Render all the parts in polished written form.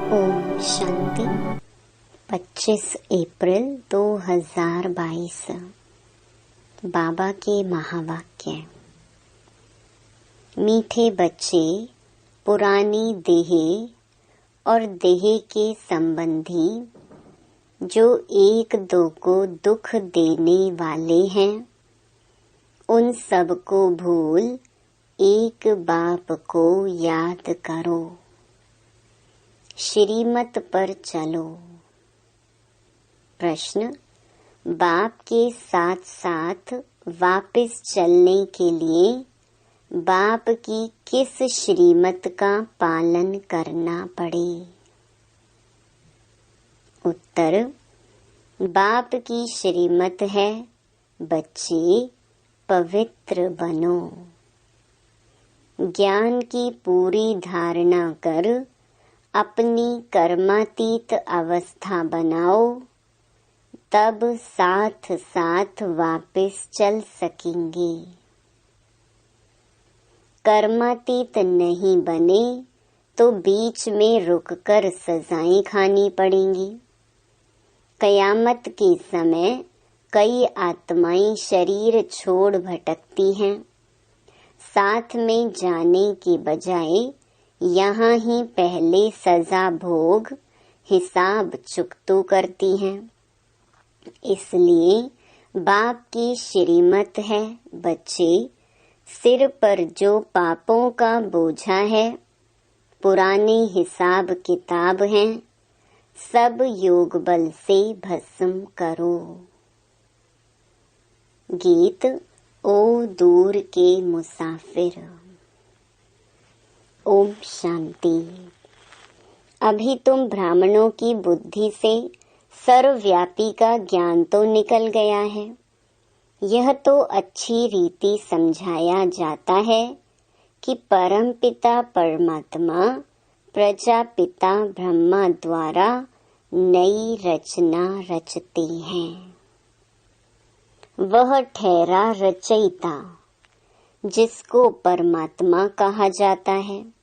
ओम शांति। 25 अप्रैल 2022। बाबा के महावाक्य। मीठे बच्चे, पुरानी देह और देह के संबंधी जो एक दो को दुख देने वाले हैं, उन सब को भूल एक बाप को याद करो। श्रीमत पर चलो। प्रश्न: बाप के साथ साथ वापस चलने के लिए बाप की किस श्रीमत का पालन करना पड़े? उत्तर: बाप की श्रीमत है, बच्चे पवित्र बनो। ज्ञान की पूरी धारणा कर अपनी कर्मातीत अवस्था बनाओ, तब साथ साथ वापस चल सकेंगे। कर्मातीत नहीं बने तो बीच में रुककर सजाएं खानी पड़ेंगी। कयामत के समय कई आत्माएं शरीर छोड़ भटकती हैं। साथ में जाने के बजाय यहाँ ही पहले सजा भोग हिसाब चुकतो करती हैं। इसलिए बाप की श्रीमत है, बच्चे सिर पर जो पापों का बोझा है, पुराने हिसाब किताब हैं, सब योग बल से भस्म करो। गीत ओ दूर के मुसाफिर। ओम शांति। अभी तुम ब्राह्मणों की बुद्धि से सर्वव्यापी का ज्ञान तो निकल गया है। यह तो अच्छी रीति समझाया जाता है कि परमपिता परमात्मा प्रजापिता ब्रह्मा द्वारा नई रचना रचते हैं। वह ठहरा रचयिता, जिसको परमात्मा कहा जाता है।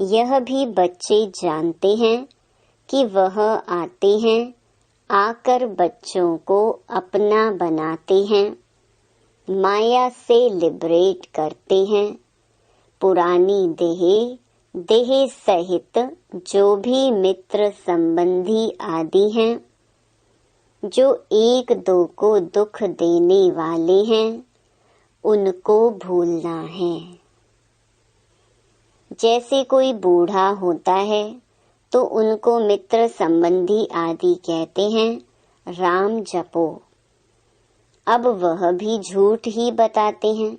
यह भी बच्चे जानते हैं कि वह आते हैं, आकर बच्चों को अपना बनाते हैं, माया से लिबरेट करते हैं। पुरानी देह सहित जो भी मित्र संबंधी आदि हैं, जो एक दो को दुख देने वाले हैं, उनको भूलना है। जैसे कोई बूढ़ा होता है तो उनको मित्र संबंधी आदि कहते हैं, राम जपो। अब वह भी झूठ ही बताते हैं,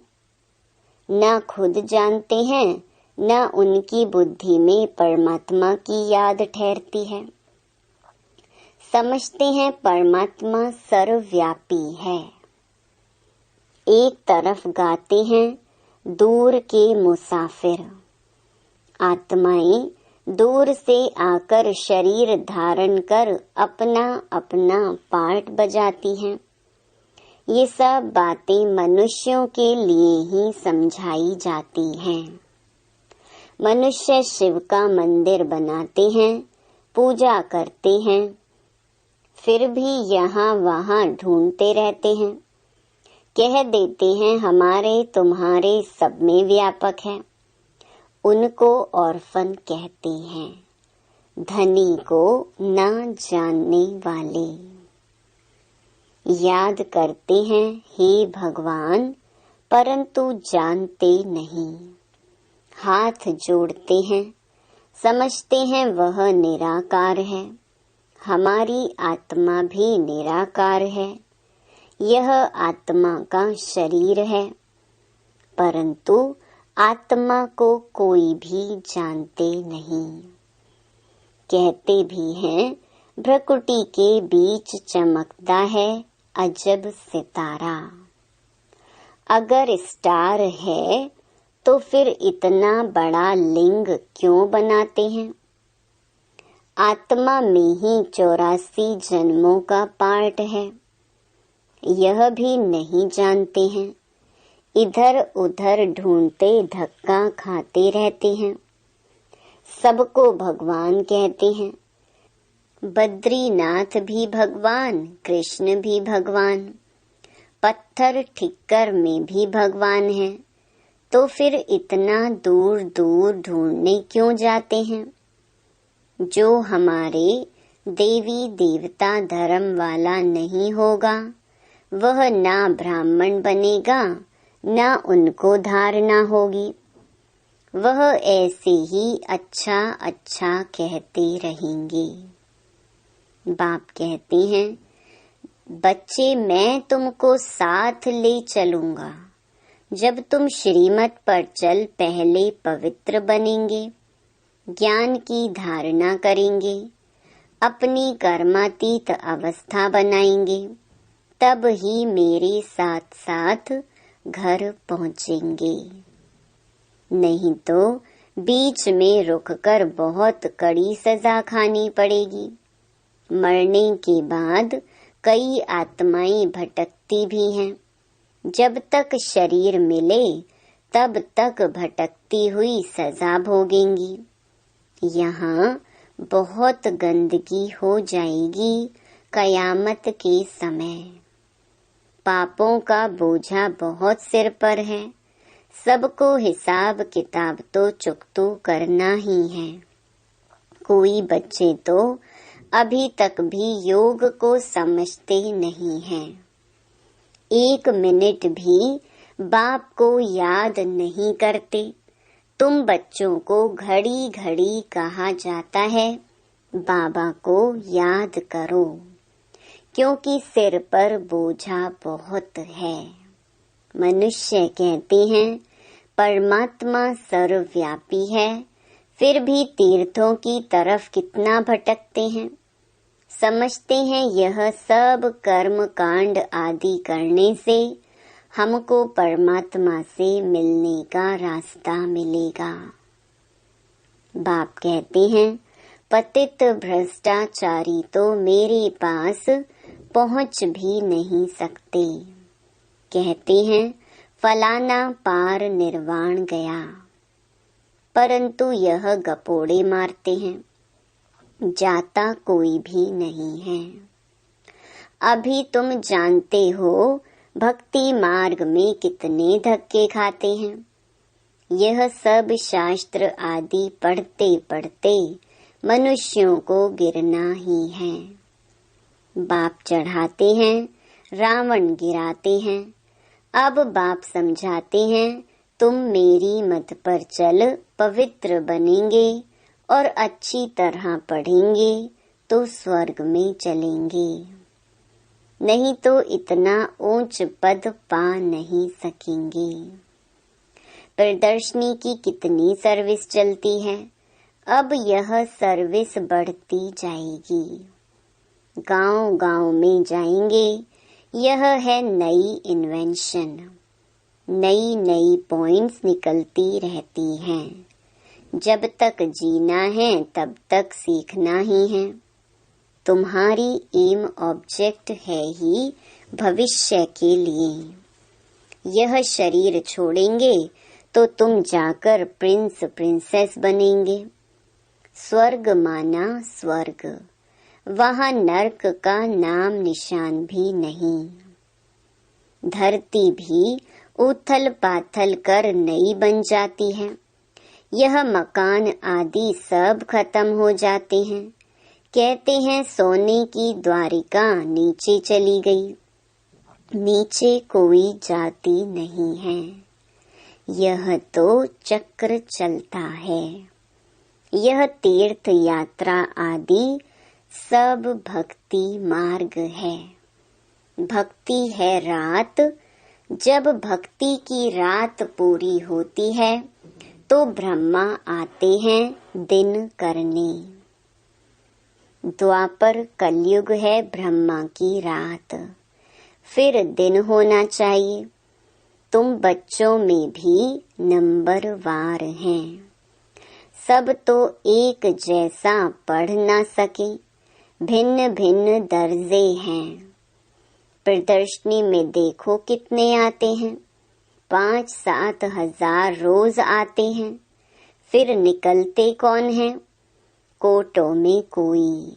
न खुद जानते हैं, न उनकी बुद्धि में परमात्मा की याद ठहरती है। समझते हैं परमात्मा सर्वव्यापी है। एक तरफ गाते हैं, दूर के मुसाफिर। आत्माएं दूर से आकर शरीर धारण कर अपना अपना पार्ट बजाती हैं। ये सब बातें मनुष्यों के लिए ही समझाई जाती हैं। मनुष्य शिव का मंदिर बनाते हैं, पूजा करते हैं, फिर भी यहाँ वहाँ ढूंढते रहते हैं। कह देते हैं हमारे तुम्हारे सब में व्यापक है। उनको ऑर्फन कहते हैं, धनी को न जानने वाले। याद करते हैं हे भगवान, परंतु जानते नहीं। हाथ जोड़ते हैं, समझते हैं वह निराकार है। हमारी आत्मा भी निराकार है। यह आत्मा का शरीर है, परंतु आत्मा को कोई भी जानते नहीं। कहते भी हैं भ्रकुटी के बीच चमकता है अजब सितारा। अगर स्टार है तो फिर इतना बड़ा लिंग क्यों बनाते हैं? आत्मा में ही 84 जन्मों का पार्ट है। यह भी नहीं जानते हैं। इधर उधर ढूंढते धक्का खाते रहते हैं। सबको भगवान कहते हैं। बद्रीनाथ भी भगवान, कृष्ण भी भगवान, पत्थर ठिक्कर में भी भगवान है। तो फिर इतना दूर दूर ढूंढने क्यों जाते हैं? जो हमारे देवी देवता धर्म वाला नहीं होगा वह ना ब्राह्मण बनेगा, ना उनको धारणा होगी। वह ऐसे ही अच्छा अच्छा कहते रहेंगे। बाप कहते हैं, बच्चे मैं तुमको साथ ले चलूंगा। जब तुम श्रीमत पर चल पहले पवित्र बनेंगे, ज्ञान की धारणा करेंगे, अपनी कर्मातीत अवस्था बनाएंगे, तब ही मेरे साथ साथ घर पहुंचेंगे। नहीं तो बीच में रुककर बहुत कड़ी सजा खानी पड़ेगी। मरने के बाद कई आत्माएं भटकती भी हैं। जब तक शरीर मिले तब तक भटकती हुई सजा भोगेंगी। यहाँ बहुत गंदगी हो जाएगी कयामत के समय। पापों का बोझा बहुत सिर पर है। सबको हिसाब किताब तो चुकतो करना ही है। कोई बच्चे तो अभी तक भी योग को समझते नहीं हैं। 1 मिनट भी बाप को याद नहीं करते। तुम बच्चों को घड़ी घड़ी कहा जाता है, बाबा को याद करो, क्योंकि सिर पर बोझा बहुत है। मनुष्य कहते हैं परमात्मा सर्वव्यापी है, फिर भी तीर्थों की तरफ कितना भटकते हैं। समझते हैं यह सब कर्म कांड आदि करने से हमको परमात्मा से मिलने का रास्ता मिलेगा। बाप कहते हैं पतित भ्रष्टाचारी तो मेरे पास पहुंच भी नहीं सकते। कहते हैं फलाना पार निर्वाण गया, परंतु यह गपोड़े मारते हैं, जाता कोई भी नहीं है। अभी तुम जानते हो भक्ति मार्ग में कितने धक्के खाते हैं। यह सब शास्त्र आदि पढ़ते पढ़ते मनुष्यों को गिरना ही है। बाप चढ़ाते हैं, रावण गिराते हैं। अब बाप समझाते हैं तुम मेरी मत पर चल पवित्र बनेंगे और अच्छी तरह पढ़ेंगे तो स्वर्ग में चलेंगे, नहीं तो इतना ऊंच पद पा नहीं सकेंगे। प्रदर्शनी की कितनी सर्विस चलती है, अब यह सर्विस बढ़ती जाएगी। गांव गांव में जाएंगे। यह है नई इन्वेंशन। नई नई पॉइंट्स निकलती रहती हैं। जब तक जीना है तब तक सीखना ही है। तुम्हारी एम ऑब्जेक्ट है ही भविष्य के लिए। यह शरीर छोड़ेंगे तो तुम जाकर प्रिंस प्रिंसेस बनेंगे। स्वर्ग माना स्वर्ग, वहाँ नर्क का नाम निशान भी नहीं। धरती भी उथल पाथल कर नई बन जाती है। यह मकान आदि सब खत्म हो जाते हैं। कहते हैं सोने की द्वारिका नीचे चली गई। नीचे कोई जाती नहीं है। यह तो चक्र चलता है। यह तीर्थ यात्रा आदि सब भक्ति मार्ग है। भक्ति है रात। जब भक्ति की रात पूरी होती है तो ब्रह्मा आते हैं दिन करने। द्वापर कलयुग है ब्रह्मा की रात, फिर दिन होना चाहिए। तुम बच्चों में भी नंबरवार हैं। सब तो एक जैसा पढ़ ना सके, भिन्न भिन्न दर्जे हैं। प्रदर्शनी में देखो कितने आते हैं, 5-7 हजार रोज आते हैं। फिर निकलते कौन हैं? कोटों में कोई,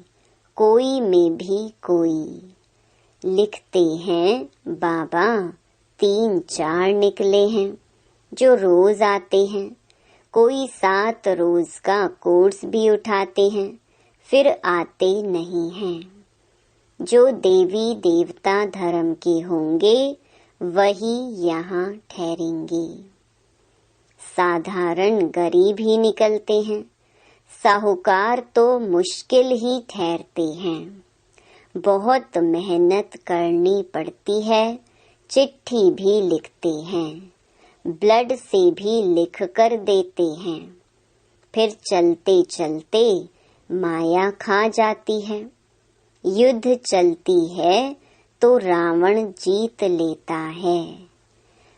कोई में भी कोई। लिखते हैं बाबा 3-4 निकले हैं जो रोज आते हैं। कोई 7 रोज का कोर्स भी उठाते हैं, फिर आते नहीं हैं। जो देवी देवता धर्म के होंगे वही यहाँ ठहरेंगे। साधारण गरीब ही निकलते हैं, साहूकार तो मुश्किल ही ठहरते हैं। बहुत मेहनत करनी पड़ती है, चिट्ठी भी लिखते हैं, ब्लड से भी लिख कर देते हैं। फिर चलते चलते माया खा जाती है। युद्ध चलती है तो रावण जीत लेता है।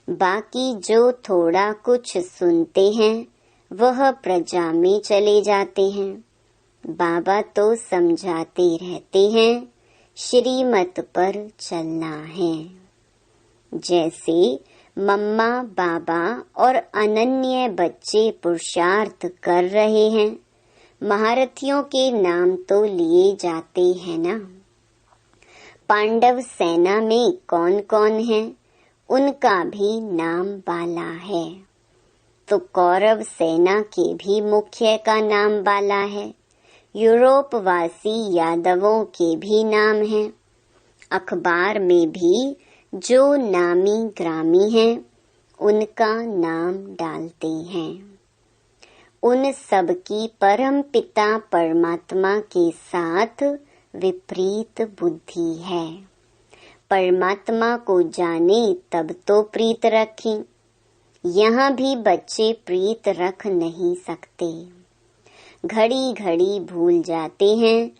बाकी जो थोड़ा कुछ सुनते हैं वह प्रजा में चले जाते हैं। बाबा तो समझाते रहते हैं श्रीमत पर चलना है। जैसे मम्मा बाबा और अनन्य बच्चे पुरुषार्थ कर रहे हैं, महारथियों के नाम तो लिए जाते हैं ना। पांडव सेना में कौन कौन है उनका भी नाम बाला है, तो कौरव सेना के भी मुख्य का नाम बाला है। यूरोप वासी यादवों के भी नाम हैं। अखबार में भी जो नामी ग्रामी हैं उनका नाम डालते हैं। उन सब की परम पिता परमात्मा के साथ विपरीत बुद्धि है। परमात्मा को जाने तब तो प्रीत रखें। यहाँ भी बच्चे प्रीत रख नहीं सकते, घड़ी घड़ी भूल जाते हैं,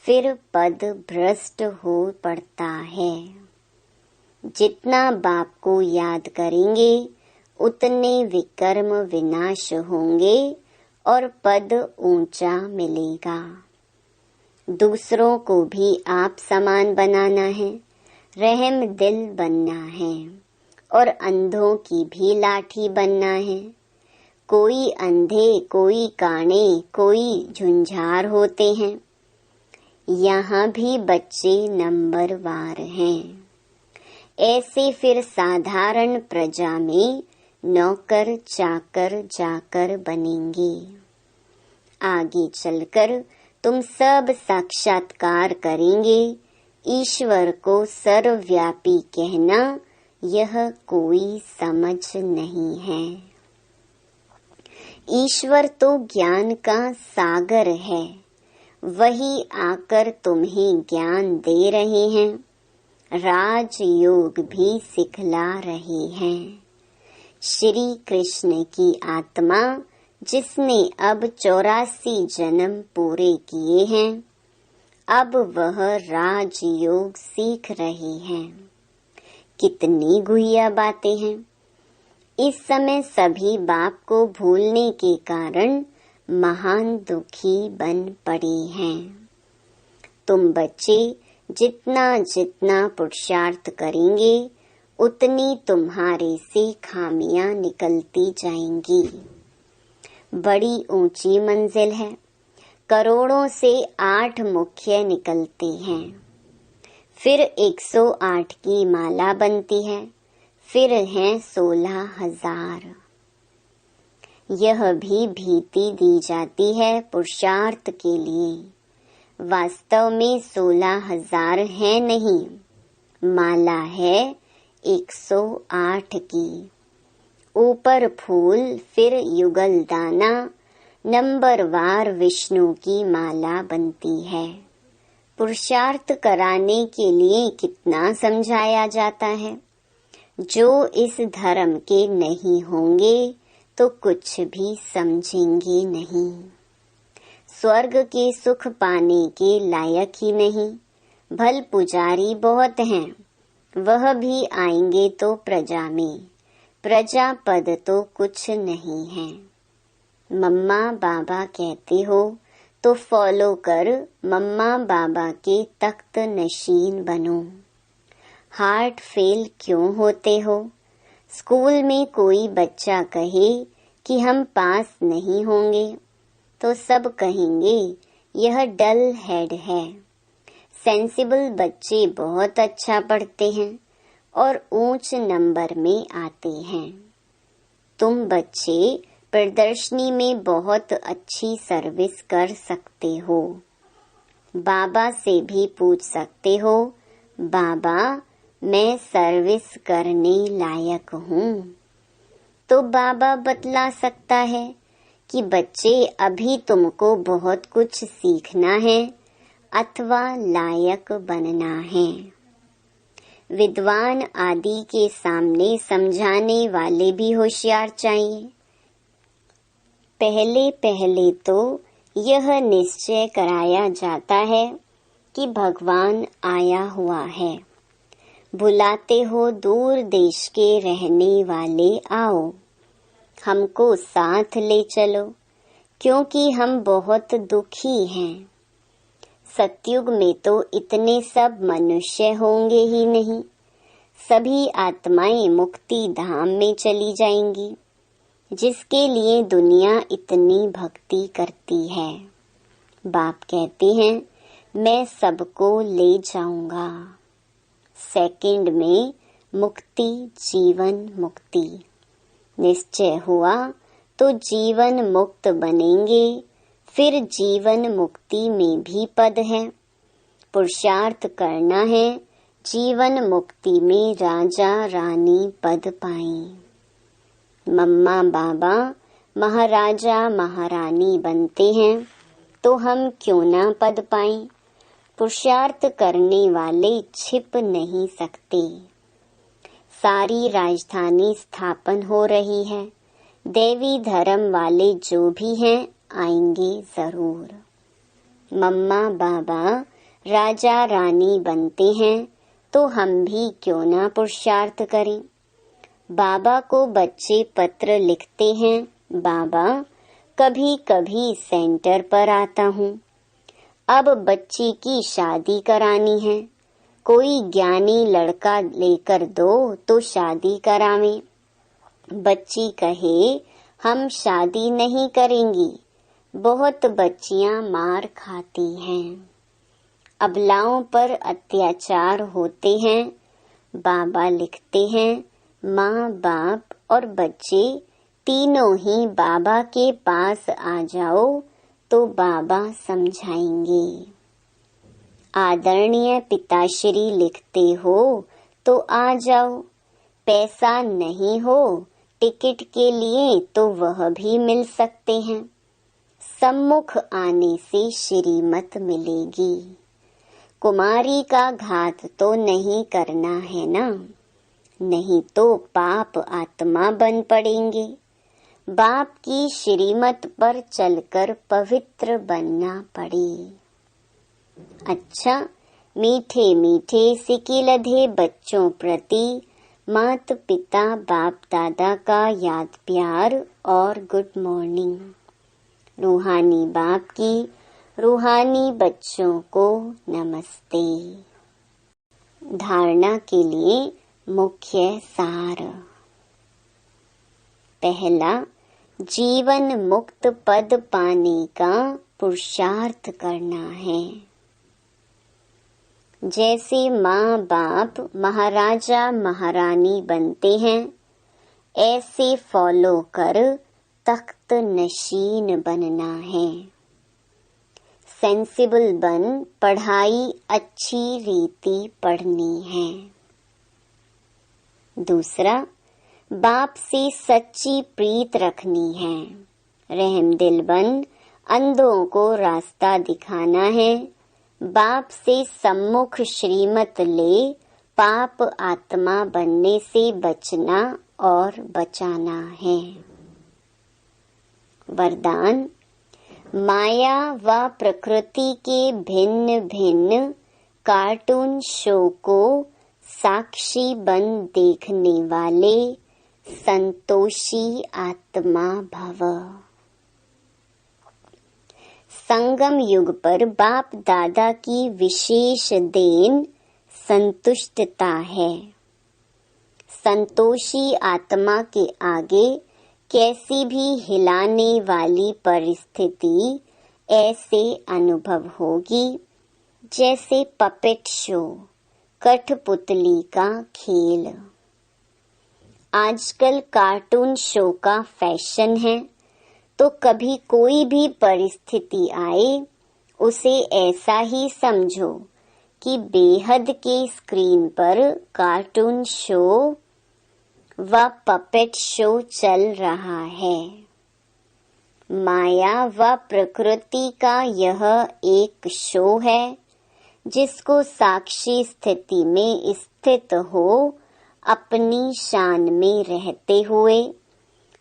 फिर पद भ्रष्ट हो पड़ता है। जितना बाप को याद करेंगे उतने विकर्म विनाश होंगे और पद ऊंचा मिलेगा। दूसरों को भी आप समान बनाना है, रहम दिल बनना है और अंधों की भी लाठी बनना है। कोई अंधे, कोई काने, कोई झुंझार होते हैं। यहाँ भी बच्चे नंबरवार हैं। ऐसे फिर साधारण प्रजा में नौकर चाकर जाकर बनेंगे। आगे चलकर तुम सब साक्षात्कार करेंगे। ईश्वर को सर्वव्यापी कहना यह कोई समझ नहीं है। ईश्वर तो ज्ञान का सागर है, वही आकर तुम्हें ज्ञान दे रहे हैं, राजयोग भी सिखला रहे हैं। श्री कृष्ण की आत्मा जिसने अब 84 जन्म पूरे किए हैं, अब वह राजयोग सीख रहे हैं। कितनी गुहिया बातें हैं। इस समय सभी बाप को भूलने के कारण महान दुखी बन पड़े हैं। तुम बच्चे जितना जितना पुरुषार्थ करेंगे उतनी तुम्हारे से खामियां निकलती जाएंगी। बड़ी ऊंची मंजिल है, करोड़ों से 8 मुख्य निकलते हैं, फिर 108 की माला बनती है, फिर हैं 16,000। यह भी भीति दी जाती है पुरुषार्थ के लिए। वास्तव में 16,000 है नहीं, माला है 108 की। ऊपर फूल, फिर युगल दाना, नंबरवार विष्णु की माला बनती है। पुरुषार्थ कराने के लिए कितना समझाया जाता है। जो इस धर्म के नहीं होंगे तो कुछ भी समझेंगे नहीं। स्वर्ग के सुख पाने के लायक ही नहीं। भल पुजारी बहुत हैं, वह भी आएंगे तो प्रजा में, प्रजा पद तो कुछ नहीं है। मम्मा बाबा कहते हो तो फॉलो कर मम्मा बाबा के तख्त नशीन बनो। हार्ट फेल क्यों होते हो? स्कूल में कोई बच्चा कहे कि हम पास नहीं होंगे तो सब कहेंगे यह डल हेड है। सेंसिबल बच्चे बहुत अच्छा पढ़ते हैं और ऊंच नंबर में आते हैं। तुम बच्चे प्रदर्शनी में बहुत अच्छी सर्विस कर सकते हो। बाबा से भी पूछ सकते हो, बाबा मैं सर्विस करने लायक हूँ। तो बाबा बतला सकता है कि बच्चे अभी तुमको बहुत कुछ सीखना है अथवा लायक बनना है। विद्वान आदि के सामने समझाने वाले भी होशियार चाहिए। पहले पहले तो यह निश्चय कराया जाता है कि भगवान आया हुआ है। बुलाते हो दूर देश के रहने वाले, आओ हमको साथ ले चलो, क्योंकि हम बहुत दुखी हैं। सतयुग में तो इतने सब मनुष्य होंगे ही नहीं, सभी आत्माएं मुक्ति धाम में चली जाएंगी, जिसके लिए दुनिया इतनी भक्ति करती है। बाप कहते हैं मैं सबको ले जाऊंगा। सेकंड में मुक्ति, जीवन मुक्ति निश्चय हुआ तो जीवन मुक्त बनेंगे। फिर जीवन मुक्ति में भी पद है। पुरुषार्थ करना है, जीवन मुक्ति में राजा रानी पद पाएं। मम्मा बाबा महाराजा महारानी बनते हैं तो हम क्यों ना पद पाएं। पुरुषार्थ करने वाले छिप नहीं सकते। सारी राजधानी स्थापन हो रही है। देवी धर्म वाले जो भी हैं आएंगे जरूर। मम्मा बाबा राजा रानी बनते हैं तो हम भी क्यों ना पुरुषार्थ करें। बाबा को बच्चे पत्र लिखते हैं, बाबा कभी कभी सेंटर पर आता हूँ। अब बच्ची की शादी करानी है, कोई ज्ञानी लड़का लेकर दो तो शादी करावें। बच्ची कहे हम शादी नहीं करेंगी, बहुत बच्चियां मार खाती हैं, अबलाओं पर अत्याचार होते हैं। बाबा लिखते हैं माँ बाप और बच्चे तीनों ही बाबा के पास आ जाओ तो बाबा समझाएंगे। आदरणीय पिताश्री लिखते हो तो आ जाओ, पैसा नहीं हो टिकट के लिए तो वह भी मिल सकते हैं। सम्मुख आने से श्रीमत मिलेगी। कुमारी का घात तो नहीं करना है ना, नहीं तो पाप आत्मा बन पड़ेंगे। बाप की श्रीमत पर चलकर पवित्र बनना पड़े। अच्छा, मीठे मीठे सिके लधे बच्चों प्रति माता पिता बाप दादा का याद प्यार और गुड मॉर्निंग। रूहानी बाप की रूहानी बच्चों को नमस्ते। धारणा के लिए मुख्य सार। पहला, जीवन मुक्त पद पाने का पुरुषार्थ करना है। जैसे माँ बाप महाराजा महारानी बनते हैं, ऐसे फॉलो कर तख्त नशीन बनना है। सेंसिबल बन पढ़ाई अच्छी रीति पढ़नी है। दूसरा, बाप से सच्ची प्रीत रखनी है। रहम दिल बन अंधों को रास्ता दिखाना है। बाप से सम्मुख श्रीमत ले पाप आत्मा बनने से बचना और बचाना है। वरदान, माया व प्रकृति के भिन्न भिन्न कार्टून शो को साक्षी बन देखने वाले संतोषी आत्मा भव। संगम युग पर बाप दादा की विशेष देन संतुष्टता है। संतोषी आत्मा के आगे कैसी भी हिलाने वाली परिस्थिति ऐसे अनुभव होगी जैसे पपेट शो, कठपुतली का खेल। आजकल कार्टून शो का फैशन है, तो कभी कोई भी परिस्थिति आए उसे ऐसा ही समझो कि बेहद के स्क्रीन पर कार्टून शो व पपेट शो चल रहा है। माया व प्रकृति का यह एक शो है जिसको साक्षी स्थिति में स्थित हो अपनी शान में रहते हुए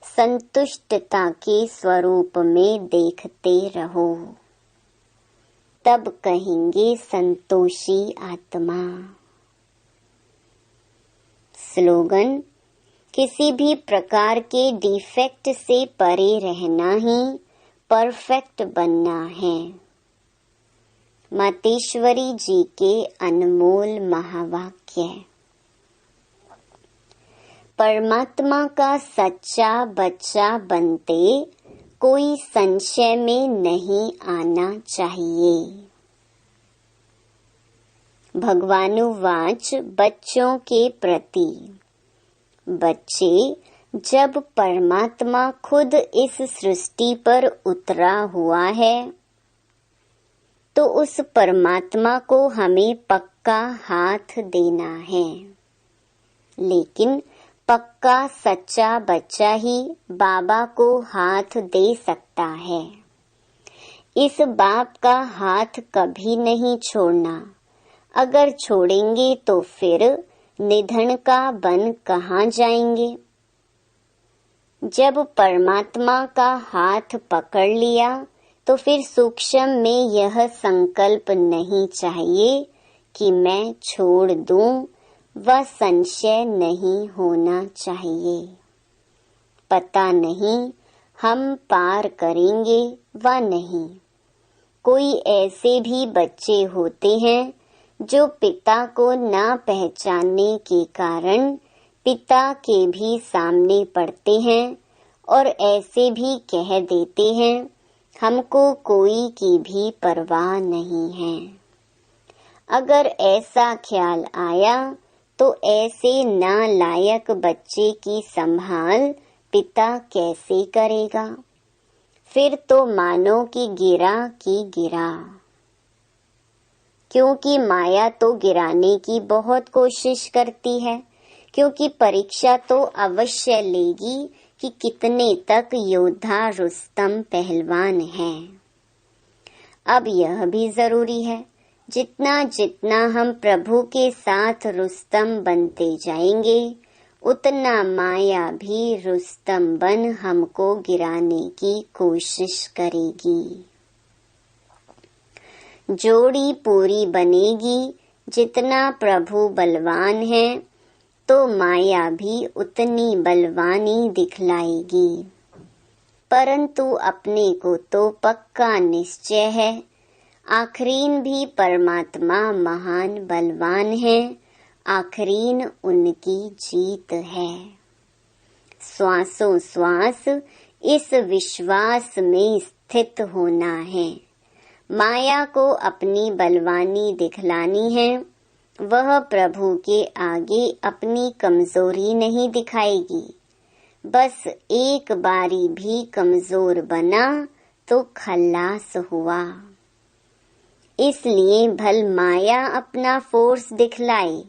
संतुष्टता के स्वरूप में देखते रहो, तब कहेंगे संतोषी आत्मा। स्लोगन: किसी भी प्रकार के डिफेक्ट से परे रहना ही परफेक्ट बनना है। मातेश्वरी जी के अनमोल महावाक्य। परमात्मा का सच्चा बच्चा बनते कोई संशय में नहीं आना चाहिए। भगवानुवाच बच्चों के प्रति। बच्चे, जब परमात्मा खुद इस सृष्टि पर उतरा हुआ है तो उस परमात्मा को हमें पक्का हाथ देना है। लेकिन पक्का सच्चा बच्चा ही बाबा को हाथ दे सकता है। इस बाप का हाथ कभी नहीं छोड़ना। अगर छोड़ेंगे तो फिर निधन का बन कहाँ जाएंगे। जब परमात्मा का हाथ पकड़ लिया तो फिर सूक्ष्म में यह संकल्प नहीं चाहिए कि मैं छोड़ दूं, वह संशय नहीं होना चाहिए। पता नहीं हम पार करेंगे व नहीं। कोई ऐसे भी बच्चे होते हैं जो पिता को ना पहचानने के कारण पिता के भी सामने पड़ते हैं और ऐसे भी कह देते हैं हमको कोई की भी परवाह नहीं है। अगर ऐसा ख्याल आया तो ऐसे नालायक बच्चे की संभाल पिता कैसे करेगा। फिर तो मानो कि गिरा की गिरा। क्योंकि माया तो गिराने की बहुत कोशिश करती है, क्योंकि परीक्षा तो अवश्य लेगी कि कितने तक योद्धा रुस्तम पहलवान है। अब यह भी जरूरी है, जितना जितना हम प्रभु के साथ रुस्तम बनते जाएंगे उतना माया भी रुस्तम बन हमको गिराने की कोशिश करेगी। जोड़ी पूरी बनेगी। जितना प्रभु बलवान है तो माया भी उतनी बलवानी दिखलाएगी। परंतु अपने को तो पक्का निश्चय है, आखरीन भी परमात्मा महान बलवान है, आखरीन उनकी जीत है। श्वासों श्वास इस विश्वास में स्थित होना है। माया को अपनी बलवानी दिखलानी है, वह प्रभु के आगे अपनी कमजोरी नहीं दिखाएगी। बस एक बारी भी कमजोर बना तो खल्लास हुआ। इसलिए भल माया अपना फोर्स दिखलाए,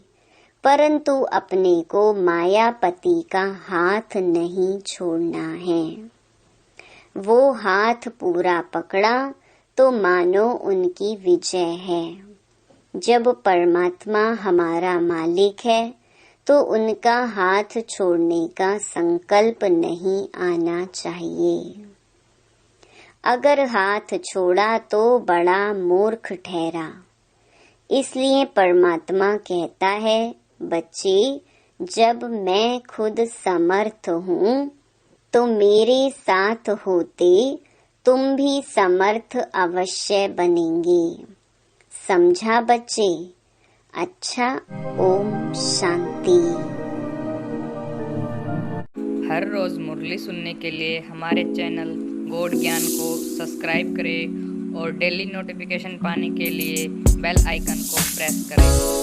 परंतु अपने को मायापति का हाथ नहीं छोड़ना है। वो हाथ पूरा पकड़ा तो मानो उनकी विजय है। जब परमात्मा हमारा मालिक है तो उनका हाथ छोड़ने का संकल्प नहीं आना चाहिए। अगर हाथ छोड़ा तो बड़ा मूर्ख ठहरा। इसलिए परमात्मा कहता है, बच्चे, जब मैं खुद समर्थ हूँ तो मेरे साथ होते तुम भी समर्थ अवश्य बनेंगे। समझा बच्चे? अच्छा, ओम शांति। हर रोज़ मुरली सुनने के लिए हमारे चैनल गॉड ज्ञान को सब्सक्राइब करें और डेली नोटिफिकेशन पाने के लिए बेल आइकन को प्रेस करें।